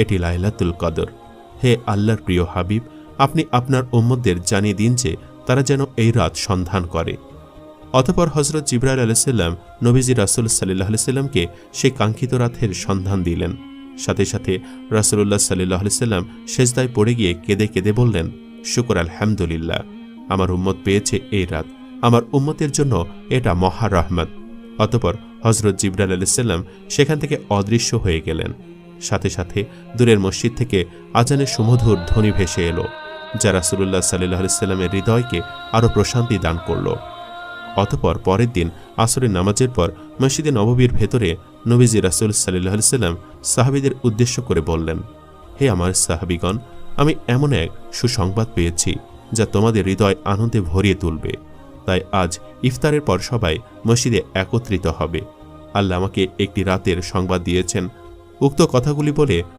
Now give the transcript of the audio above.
এটি লাইলাতুল কদর। হে আল্লাহর প্রিয় হাবিব, আপনি আপনার উম্মতদের জানিয়ে দিন যে তারা যেন এই রাত সন্ধান করে। অতঃপর হজরত জিবরাইল আলাইহিসসালাম নবীজি রাসূল সাল্লাল্লাহু আলাইহি সাল্লামকে সেই কাঙ্ক্ষিত রাতের সন্ধান দিলেন। সাথে সাথে রাসূলুল্লাহ সাল্লাল্লাহু আলাইহি সাল্লাম সেজদায় পড়ে গিয়ে কেঁদে কেঁদে বললেন, শুকর আলহামদুলিল্লাহ, আমার উম্মত পেয়েছে এই রাত, আমার উম্মতের জন্য এটা মহা রহমত। অতঃপর হজরত জিবরাইল আলাইহিসসালাম সেখান থেকে অদৃশ্য হয়ে গেলেন। সাথে সাথে দূরের মসজিদ থেকে আজানের সুমধুর ধ্বনি ভেসে এলো, যা রাসূলুল্লাহ সাল্লাল্লাহু আলাইহি সাল্লামের হৃদয়কে আরও প্রশান্তি দান করল। অতঃপর পরের দিন আসরের নামাজের পর মসজিদে নববীর ভেতরে নবীজি রাসূল সাল্লাল্লাহু আলাইহি সাল্লাম সাহাবীদের উদ্দেশ্য করে বললেন, হে আমার সাহাবীগণ, আমি এমন এক সুসংবাদ পেয়েছি যা তোমাদের হৃদয় আনন্দে ভরিয়ে তুলবে। তাই আজ ইফতারের পর সবাই মসজিদে একত্রিত হবে। আল্লাহ আমাকে একটি রাতের সংবাদ দিয়েছেন। উক্ত কথাগুলি বলে